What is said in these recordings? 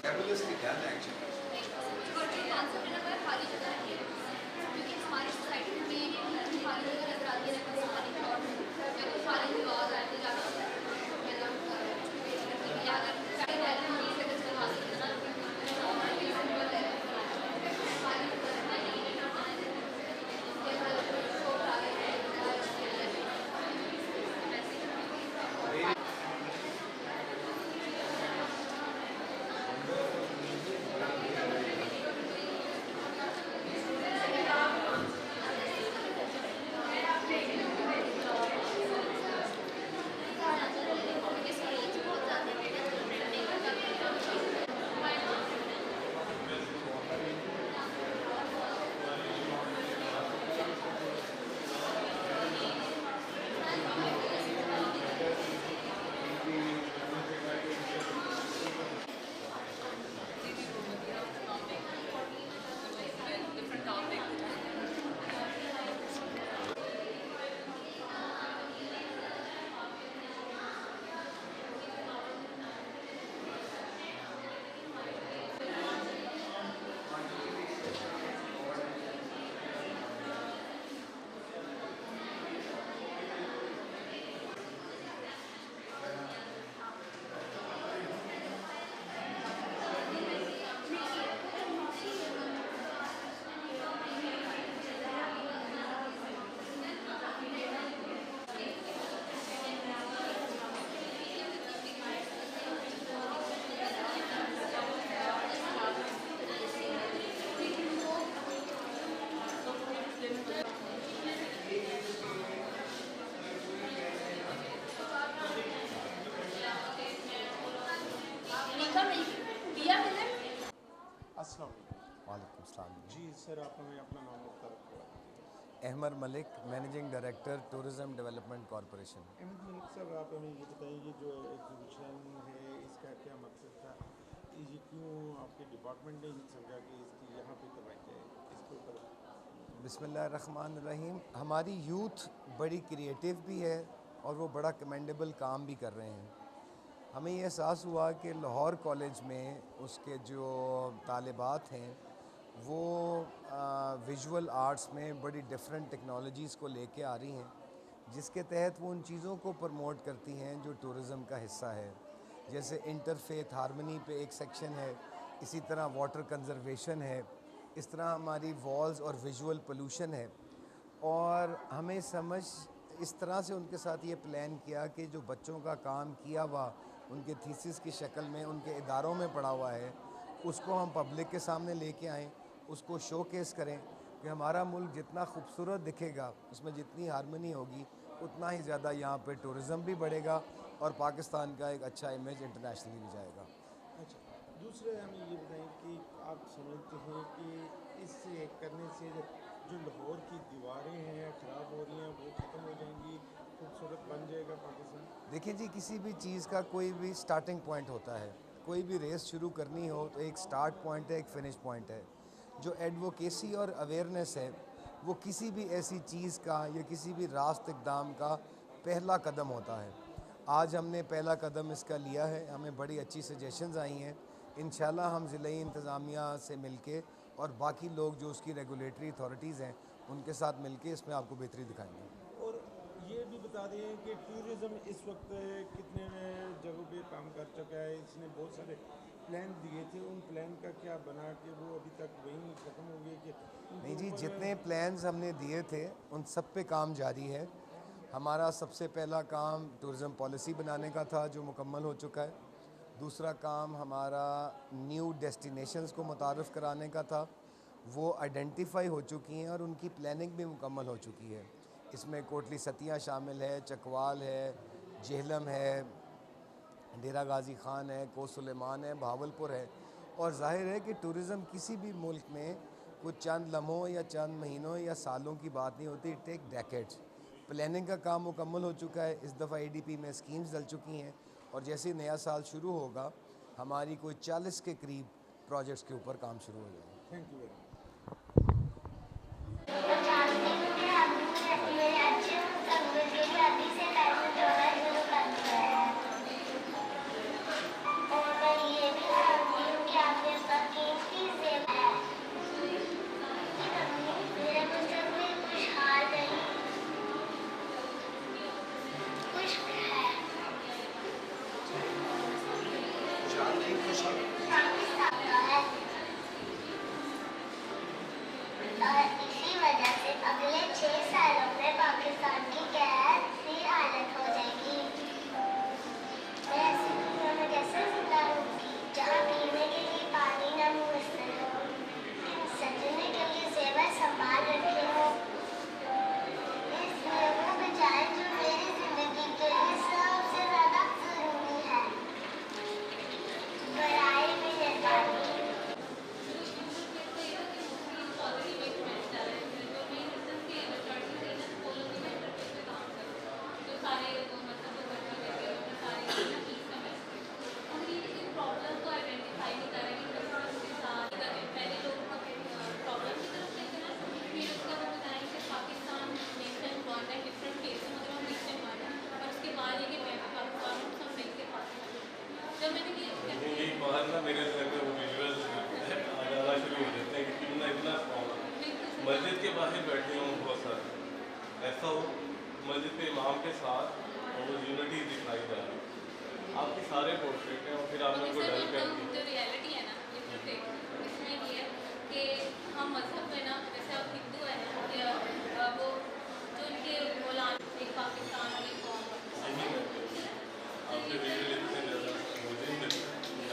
fabulously done actually. और जो concept है ना वो खाली जगह है, क्योंकि हमारी सोसाइटी में ये नहीं खाली जगह नजर आती है, ना खाली प्लॉट या कोई खाली दीवार आती है या अगर वालेकुम सलाम जी सर, आप हमें अपना नाम बताइए। Ahmad Malik, managing director tourism development corporation. Ahmad Malik साहब, आप हमें ये बताइए जो एग्जीबिशन है इसका क्या मकसद था, ये क्यों आपके डिपार्टमेंट ने समझा कि इसकी यहाँ पे करवाई जाए, इसके ऊपर। बिस्मिल्लाहिर्रहमानिर्रहीम। हमारी यूथ बड़ी क्रिएटिव भी है और वो बड़ा कमेंडेबल काम भी कर रहे हैं। हमें ये एहसास हुआ कि लाहौर कॉलेज में उसके जो तालिबात हैं वो विजुअल आर्ट्स में बड़ी डिफरेंट टेक्नोलॉजीज़ को लेके आ रही हैं, जिसके तहत वो उन चीज़ों को प्रमोट करती हैं जो टूरिज़म का हिस्सा है। जैसे इंटरफेथ हारमनी पे एक सेक्शन है, इसी तरह वाटर कंजर्वेशन है, इस तरह हमारी वॉल्स और विजुअल पोल्यूशन है। और हमें समझ इस तरह से उनके साथ ये प्लान किया कि जो बच्चों का काम किया हुआ उनके थीसिस की शक्ल में उनके इदारों में पड़ा हुआ है, उसको हम पब्लिक के सामने लेके आएँ, उसको शोकेस करें कि हमारा मुल्क जितना खूबसूरत दिखेगा, उसमें जितनी हारमनी होगी, उतना ही ज़्यादा यहाँ पे टूरिज़म भी बढ़ेगा और पाकिस्तान का एक अच्छा इमेज इंटरनेशनली भी जाएगा। अच्छा, दूसरे हमें ये बताएं कि आप समझते हैं कि इससे करने से जो लाहौर की दीवारें हैं ख़राब हो रही हैं, वो ख़त्म हो जाएंगी, खूबसूरत बन जाएगा पाकिस्तान। देखिए जी, किसी भी चीज़ का कोई भी स्टार्टिंग पॉइंट होता है। कोई भी रेस शुरू करनी हो तो एक स्टार्ट पॉइंट है, एक फिनिश पॉइंट है। जो एडवोकेसी और अवेयरनेस है वो किसी भी ऐसी चीज़ का या किसी भी रास्त इक़दाम का पहला कदम होता है। आज हमने पहला कदम इसका लिया है, हमें बड़ी अच्छी सजेशंस आई हैं। इंशाल्लाह हम ज़िले इंतज़ामिया से मिलके और बाकी लोग जो उसकी रेगुलेटरी अथॉरिटीज़ हैं उनके साथ मिलके इसमें आपको बेहतरी दिखाएंगे। और ये भी बता दें कि टूरिज़्म इस वक्त कितने जगहों पे काम कर चुका है। इसने बहुत सारे प्लान दिए थे, उन प्लान का क्या बना कि वो अभी तक वहीं ख़त्म हो गए कि नहीं जी, जितने प्लान्स हमने दिए थे उन सब पे काम जारी है। हमारा सबसे पहला काम टूरिज़्म पॉलिसी बनाने का था, जो मुकम्मल हो चुका है। दूसरा काम हमारा न्यू डेस्टिनेशंस को मुतारफ़ कराने का था, वो आइडेंटिफाई हो चुकी हैं और उनकी प्लानिंग भी मुकम्मल हो चुकी है। इसमें कोटली सतिया शामिल है, चकवाल है, जेहलम है, डेरा गाजी ख़ान है, कोस सुलेमान है, भावलपुर है। और ज़ाहिर है कि टूरिज़म किसी भी मुल्क में कुछ चंद लम्हों या चंद महीनों या सालों की बात नहीं होती, इट टेक डेकेड्स। प्लानिंग का काम मुकम्मल हो चुका है। इस दफ़ा ADP में स्कीम्स डल चुकी हैं और जैसे ही नया साल शुरू होगा हमारी कोई 40 के करीब प्रोजेक्ट्स के ऊपर काम शुरू हो जाएगा। Thank you very much. और मैं ये भी जानती हूँ कि और इसी वजह से अगले 6 सालों में पाकिस्तान की कैसी हालत हो जाएगी। मैं ऐसी दुनिया में कैसे जिंदा रहूंगी जहाँ पीने के लिए पानी न मुयस्सर हो, सजने के लिए जेवर संभाल रखे हो। इसलिए वो बचाए जो मेरी जिंदगी के लिए सबसे ज्यादा जरूरी है। बराए मेहरबानी। यही बाहर ना मेरे घर में वो विजुअल आना शुरू हो जाते हैं कि क्यों ना इतना मस्जिद के बाहर बैठे हों बहुत सारे, ऐसा हो मस्जिद के इमाम के साथ और वो यूनिटी दिखाई जा रही है। आपके सारे पोर्ट्रेट हैं और फिर आप लोगों को डर करके जो रियलिटी है ना इसमें ये है कि हम मजहब में ना, जैसे आप हिंदू है ना, वो जो उनके मौलाना एक पाकिस्तान और एक कौम आपके विजुअल इतने ज़्यादा मुझे नहीं लगता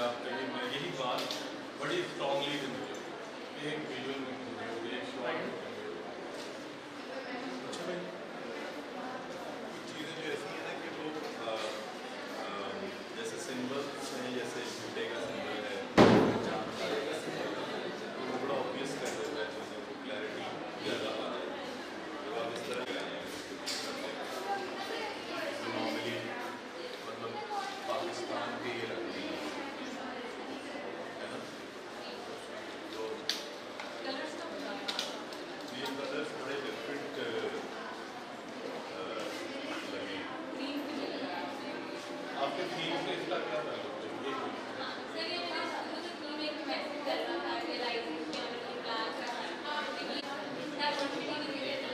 आप कहीं मैं यही बात बड़ी स्ट्रॉन्गली थी मुझे कि एक विजुअल में मुझे एक शॉर्ट चीज़ें जो ऐसी हैं ना कि वो जैसे सिंबल्स हैं, जैसे झूठे का सिंबल है, चांद तारे का सिंबल है, वो बड़ा ऑब्वियस कर देता है चीज़ों को, क्लैरिटी ज़्यादा आ जाए जब आप इस तरह नॉर्मली मतलब पाकिस्तान के ये लगती है ना, तो ये कलर्स बड़े डिफरेंट लगे। आपके थीम से इसका क्या ताल्लुक है? ये सर ये मेरा शुरू से थीम एक मैसेज कर रहा था कि लाइफ के अंदर ब्लैक डाइवर्सिटी की वजह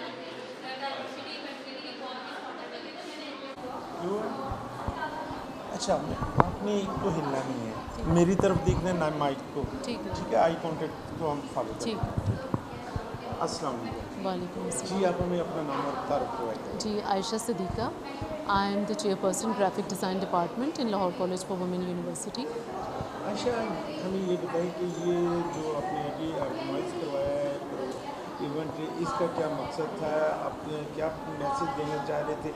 डाइवर्सिटी कंट्री की बहुत इंपॉर्टेंट लगी, तो मैंने अच्छा, आपने तो हिलना नहीं है, मेरी तरफ देखना है ना माइक को। ठीक है। ठीक है, आई कांटेक्ट को हम फॉलो करें। ठीक। अस्सलाम वालेकुम। वालेकुम अस्सलाम। जी, आप हमें अपना नाम और तारुफ करवाइए। जी, Ayesha Siddiqa. I am the chairperson graphic design department in Lahore College for Women University. अच्छा, हमें ये बताइए कि ये जो आपने अभी ऑर्गेनाइज करवाया है इवेंट, इसका क्या मकसद था, आपने क्या मैसेज देना चाह रहे थे,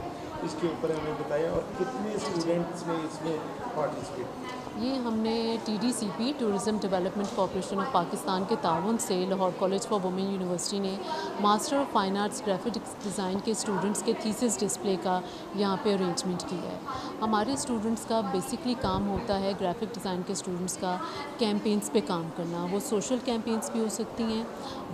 इसके ऊपर हमें बताइए, और कितने स्टूडेंट्स ने इसमें पार्टिसिपेट किया? ये हमने TDCP Tourism Development Corporation of Pakistan के ताउन से Lahore College for Women University ने Master of Fine Arts graphic design के स्टूडेंट्स के थीसिस डिस्प्ले का यहाँ पे अरेंजमेंट किया है। हमारे स्टूडेंट्स का बेसिकली काम होता है, ग्राफिक डिज़ाइन के स्टूडेंट्स का कैंपेन्स पे काम करना। वो सोशल कैंपेन्स भी हो सकती हैं,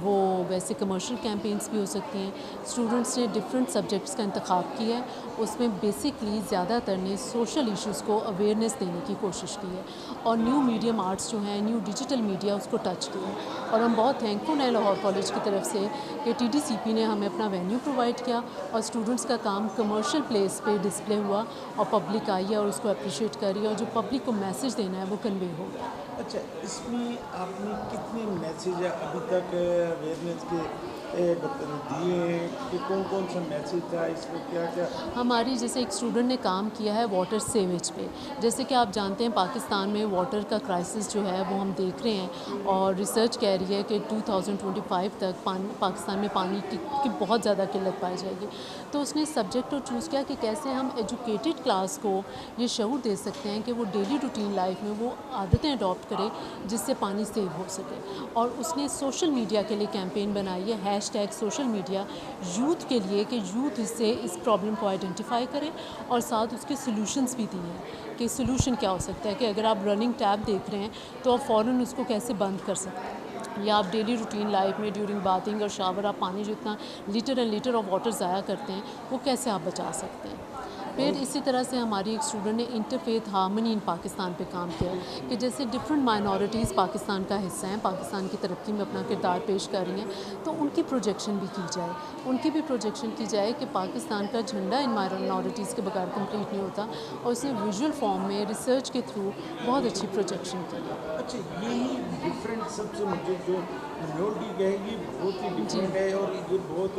वो वैसे कमर्शियल कैंपेन्स भी हो सकती हैं। स्टूडेंट्स ने डिफरेंट सब्जेक्ट्स का इंतखाब किया है, उसमें बेसिकली ज़्यादातर ने सोशल इश्यूज़ को अवेयरनेस देने की कोशिश की है और न्यू मीडियम आर्ट्स जो हैं, न्यू डिजिटल मीडिया, उसको टच किया है। और हम बहुत थैंकफुल हैं लाहौर कॉलेज की तरफ से कि TDCP ने हमें अपना वेन्यू प्रोवाइड किया और स्टूडेंट्स का काम कमर्शियल प्लेस पे डिस्प्ले हुआ और पब्लिक आई है और उसको अप्रिशिएट कर रही है और जो पब्लिक को मैसेज देना है वो कन्वे हो गया। अच्छा, इसमें आपने कितने मैसेज अभी तक अवेयरनेस के दिए हैं कि कौन कौन सा मैसेज था, इसमें क्या क्या? हमारी जैसे एक स्टूडेंट ने काम किया है वाटर सेवेज पे। जैसे कि आप जानते हैं पाकिस्तान में वाटर का क्राइसिस जो है वो हम देख रहे हैं और रिसर्च कह रही है कि 2025 तक पाकिस्तान में पानी की बहुत ज़्यादा किल्लत पाई जाएगी। तो उसने सब्जेक्ट को चूज़ किया कि कैसे हम एजुकेटेड क्लास को ये शऊर दे सकते हैं कि वो डेली रूटीन लाइफ में वो आदतें अडॉप्ट करे जिससे पानी सेव हो सके। और उसने सोशल मीडिया के लिए कैंपेन बनाई है, #सोशल मीडिया यूथ के लिए, कि यूथ इससे इस प्रॉब्लम को आइडेंटिफाई करें और साथ उसके सॉल्यूशंस भी दिए हैं कि सॉल्यूशन क्या हो सकता है कि अगर आप रनिंग टैप देख रहे हैं तो आप फ़ौरन उसको कैसे बंद कर सकते हैं, या आप डेली रूटीन लाइफ में ड्यूरिंग बाथिंग और शावर आप पानी जो इतना litre and litre of water ज़ाया करते हैं वो कैसे आप बचा सकते हैं। फिर इसी तरह से हमारी एक स्टूडेंट ने इंटरफेथ हार्मनी इन पाकिस्तान पे काम किया कि जैसे डिफरेंट माइनॉरिटीज़ पाकिस्तान का हिस्सा हैं, पाकिस्तान की तरक्की में अपना किरदार पेश कर रही हैं, तो उनकी प्रोजेक्शन भी की जाए, उनकी भी प्रोजेक्शन की जाए कि पाकिस्तान का झंडा इन माइनॉरिटीज़ के बगैर कंप्लीट नहीं होता, और उसने विजुअल फॉर्म में रिसर्च के थ्रू बहुत अच्छी प्रोजेक्शन की। अच्छा, यही डिफरेंट सबसे मुझे जो मिनोरिटी कहेगी बहुत ही डिफरेंट है, और ये बहुत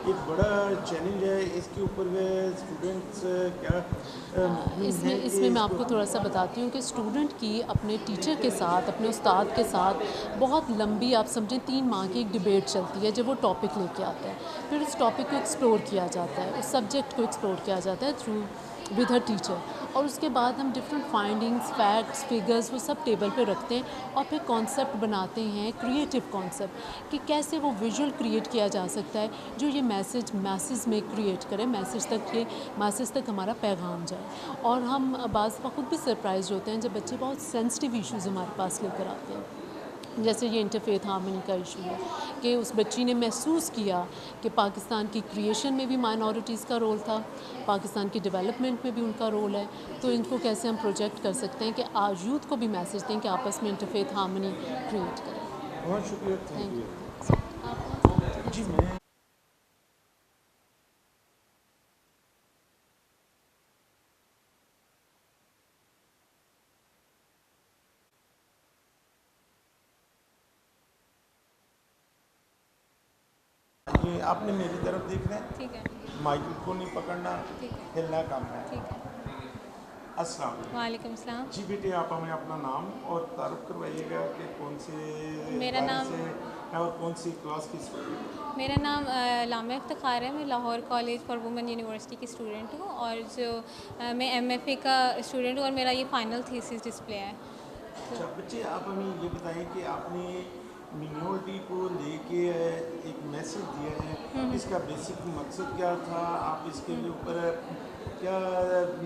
एक बड़ा चैलेंज है। इसके ऊपर स्टूडेंट्स क्या इसमें मैं आपको थोड़ा सा बताती हूँ कि स्टूडेंट की अपने टीचर के साथ, अपने उस्ताद के साथ बहुत लंबी, आप समझें 3 माह की एक डिबेट चलती है जब वो टॉपिक लेके आता है। फिर उस टॉपिक को एक्सप्लोर किया जाता है, उस सब्जेक्ट को एक्सप्लोर किया जाता है थ्रू विद हर टीचर, और उसके बाद हम डिफरेंट फाइंडिंग्स, फैक्ट्स, फिगर्स वो सब टेबल पे रखते हैं, और फिर कॉन्सेप्ट बनाते हैं, क्रिएटिव कॉन्सेप्ट, कि कैसे वो विजुअल क्रिएट किया जा सकता है जो ये मैसेज में क्रिएट करे, मैसेज तक हमारा पैगाम जाए। और हम बाज़ खुद भी सरप्राइज होते हैं जब बच्चे बहुत सेंसिटिव इश्यूज़ हमारे पास लेकर आते हैं, जैसे ये इंटरफेथ हार्मनी का इशू है कि उस बच्ची ने महसूस किया कि पाकिस्तान की क्रिएशन में भी माइनॉरिटीज़ का रोल था, पाकिस्तान की डेवलपमेंट में भी उनका रोल है, तो इनको कैसे हम प्रोजेक्ट कर सकते हैं कि आज यूथ को भी मैसेज दें कि आपस में इंटरफेथ हार्मनी क्रिएट करें। बहुत शुक्रिया, थैंक थैंक यू। यू जी। मैं ये आपने मेरी तरफ देखना है, ठीक है, माइक को नहीं पकड़ना, ठीक है, हिलना कम है। ठीक है। अस्सलाम वालेकुम। वालेकुम सलाम। जी बेटे, आप हमें अपना नाम और तारुफ करवाइएगा कि कौन से मेरा इदारे नाम- से है और कौन सी क्लास की स्टूडेंट। मेरा नाम लामिया इफ्तिखार है। मैं Lahore College for Women university की स्टूडेंट हूँ, और जो मैं MFA का स्टूडेंट हूँ, और मेरा ये फाइनल थीसिस डिस्प्ले है। अच्छा बच्चे, आप हमें ये बताएं कि आपने मिनोरिटी को लेके एक मैसेज दिया है, इसका बेसिक मकसद क्या था, आप इसके ऊपर क्या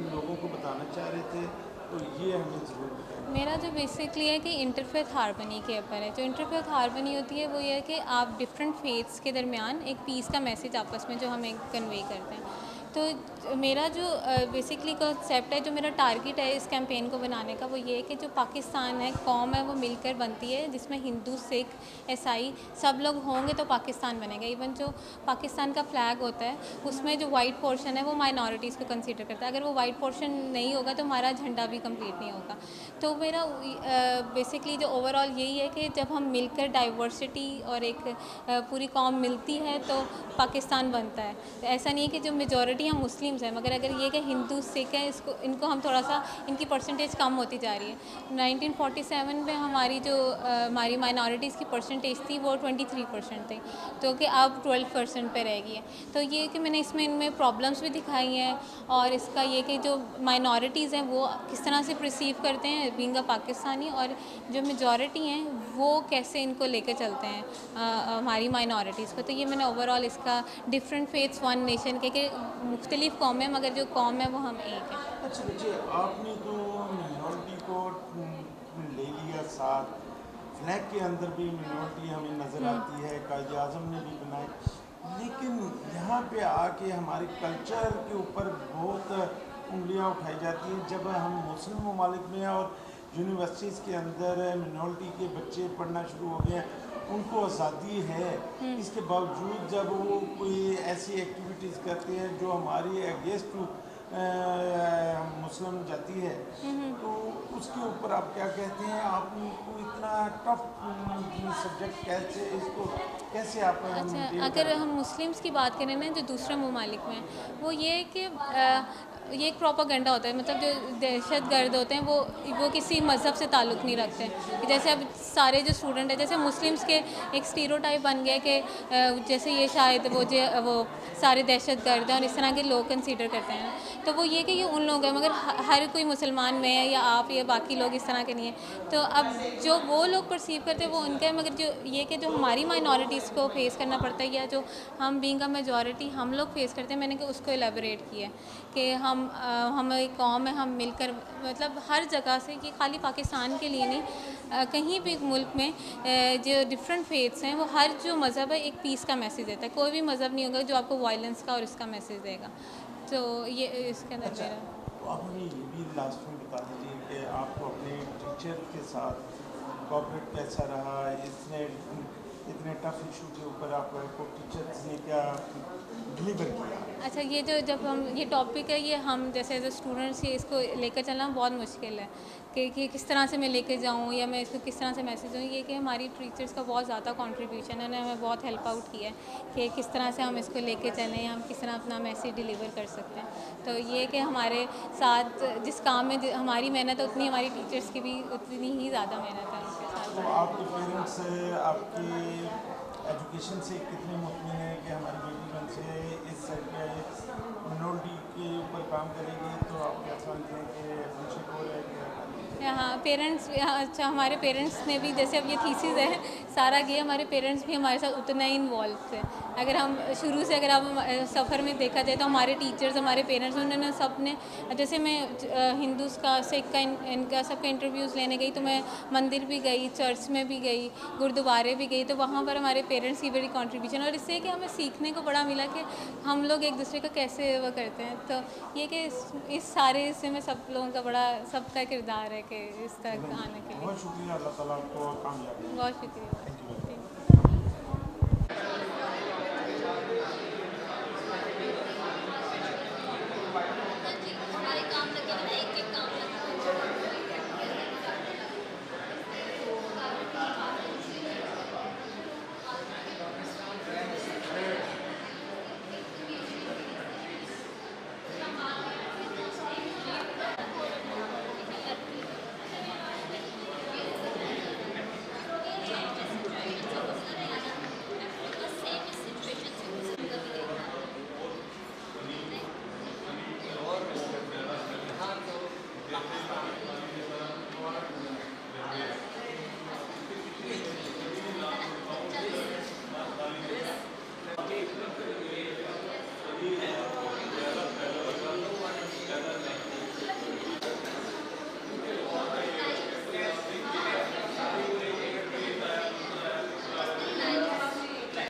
लोगों को बताना चाह रहे थे, तो ये हमें ज़रूर बताएं। मेरा जो बेसिकली है कि इंटरफेथ हार्मनी के ऊपर है। जो इंटरफेथ हार्मनी होती है वो ये है कि आप डिफरेंट फेथ्स के दरमियान एक पीस का मैसेज आपस में जो हमें कन्वे करते हैं। तो मेरा जो बेसिकली कॉन्सेप्ट है, जो मेरा टारगेट है इस कैंपेन को बनाने का, वो ये है कि जो पाकिस्तान है, कौम है, वो मिलकर बनती है, जिसमें हिंदू, सिख, ईसाई सब लोग होंगे तो पाकिस्तान बनेगा। इवन जो पाकिस्तान का फ्लैग होता है उसमें जो वाइट पोर्शन है वो माइनॉरिटीज़ को कंसीडर करता है। अगर वो वाइट पोर्शन नहीं होगा तो हमारा झंडा भी कंप्लीट नहीं होगा। तो मेरा बेसिकली जो ओवरऑल यही है कि जब हम मिलकर डाइवर्सिटी और एक पूरी कौम मिलती है तो पाकिस्तान बनता है। तो ऐसा नहीं है कि जो मेजॉरिटी हम मुस्लिम्स हैं, मगर अगर ये कि हिंदू, सिख हैं, इनको हम थोड़ा सा, इनकी परसेंटेज कम होती जा रही है। 1947 में हमारी जो हमारी माइनॉरिटीज़ की परसेंटेज थी वो 23% थी, तो कि अब 12% पे रह गई है। तो ये कि मैंने इसमें इनमें प्रॉब्लम्स भी दिखाई हैं, और इसका ये कि जो माइनॉरिटीज़ हैं वो किस तरह से रिसीव करते हैं बीइंग अ पाकिस्तानी, और जो मेजॉरिटी हैं वो कैसे इनको लेकर चलते हैं हमारी माइनॉरिटीज़ को। तो ये मैंने ओवरऑल इसका डिफरेंट फेथ्स वन नेशन के मुख्तलिफ कौम है, मगर जो कौम है वो हम एक हैं। अच्छा बच्चे, आपने तो मिनोरिटी को ले लिया साथ, फ्लैग के अंदर भी मिनोरिटी हमें नज़र आती है, कायद आज़म ने भी बनाए, लेकिन यहाँ पे आके हमारे कल्चर के ऊपर बहुत उंगलियाँ उठाई जाती हैं। जब हम मुस्लिम ममालिक में और यूनिवर्सिटीज़ के अंदर मिनोरिटी के बच्चे पढ़ना शुरू हो गए हैं, उनको आज़ादी है, इसके बावजूद जब वो कोई ऐसी एक्टिविटीज़ करते हैं जो हमारी अगेंस्ट टू मुस्लिम जाती है, तो उसके ऊपर आप क्या कहते हैं? आपको इतना टफ सब्जेक्ट कैसे आप अच्छा, maintain अगर करते हैं? हम मुस्लिम्स की बात करें ना, जो दूसरे ममालिक में, वो ये है कि ये एक प्रोपागेंडा होता है। मतलब जो दहशत गर्द होते हैं वो किसी मज़हब से ताल्लुक़ नहीं रखते हैं। जैसे अब सारे जो स्टूडेंट हैं, जैसे मुस्लिम्स के एक स्टीरियोटाइप बन गया कि जैसे ये शायद वो सारे दहशत गर्द हैं और इस तरह के लोग कंसीडर करते हैं। तो वो ये कि ये उन लोग हैं, मगर हर कोई मुसलमान में है, या आप या बाकी लोग इस तरह के नहीं हैं। तो अब जो वो लोग परसीव करते हैं वो उनका है, मगर जो ये कि जो हमारी माइनॉरिटीज़ को फेस करना पड़ता है, या जो हम बीइंग अ मेजॉरिटी हम लोग फेस करते हैं, मैंने कि उसको एलेबोरेट किया कि हम एक कौम है, हम मिलकर, मतलब हर जगह से, कि खाली पाकिस्तान के लिए नहीं, कहीं भी मुल्क में जो डिफरेंट फेथ्स हैं, वो हर जो मज़हब है एक पीस का मैसेज देता है। कोई भी मज़हब नहीं होगा जो आपको वायलेंस का और इसका मैसेज देगा। तो ये इसके अंदर अच्छा, मेरा तो आप हमें ये भी लास्ट में बता दीजिए कि आपको अपने टीचर के साथ कोऑपरेट कैसा रहा, इतने टफ इशू के ऊपर आपको टीचर्स ने क्या डिलीवर किया? अच्छा, ये जो जब हम ये टॉपिक है, ये हम जैसे एज स्टूडेंट्स ये इसको लेकर चलना बहुत मुश्किल है कि किस तरह से मैं लेके जाऊँ या मैं इसको किस तरह से मैसेज दूँ। ये कि हमारी टीचर्स का बहुत ज़्यादा कंट्रीब्यूशन है, उन्होंने हमें बहुत हेल्प आउट किया है कि किस तरह से हम इसको लेके चलें या हम किस तरह अपना मैसेज डिलीवर कर सकते हैं। तो ये कि हमारे साथ जिस काम में हमारी मेहनत है, उतनी हमारी टीचर्स की भी उतनी ही ज़्यादा मेहनत है उनके साथ। तो आपके पेरेंट्स आपकी एजुकेशन से कितने मुतमिन हैं कि हमारी बेटी बन से इस मिनोरिटी के ऊपर काम करेगी, तो आप क्या समझते हैं कि अप्रिशिएट हो रहा है कि हाँ, पेरेंट्स भी, हाँ, अच्छा हमारे पेरेंट्स ने भी, जैसे अब ये थीसिस है सारा ये, हमारे पेरेंट्स भी हमारे साथ उतना ही इन्वॉल्व थे। अगर हम शुरू से अगर आप सफ़र में देखा जाए तो हमारे टीचर्स, हमारे पेरेंट्स, उन्होंने सब ने, जैसे मैं हिंदूज़ का, सिख का, इनका सबका इंटरव्यूज़ लेने गई तो मैं मंदिर भी गई, चर्च में भी गई, गुरुद्वारे भी गई, तो वहाँ पर हमारे पेरेंट्स की बड़ी कंट्रीब्यूशन, और इससे कि हमें सीखने को बड़ा मिला कि हम लोग एक दूसरे का कैसे वो करते हैं। तो ये कि इस सारे इससे में सब लोगों का बड़ा, सबका किरदार है कि इस तक आने के लिए। बहुत शुक्रिया, अल्लाह ताला आपको कामयाब। बहुत शुक्रिया। Thank you.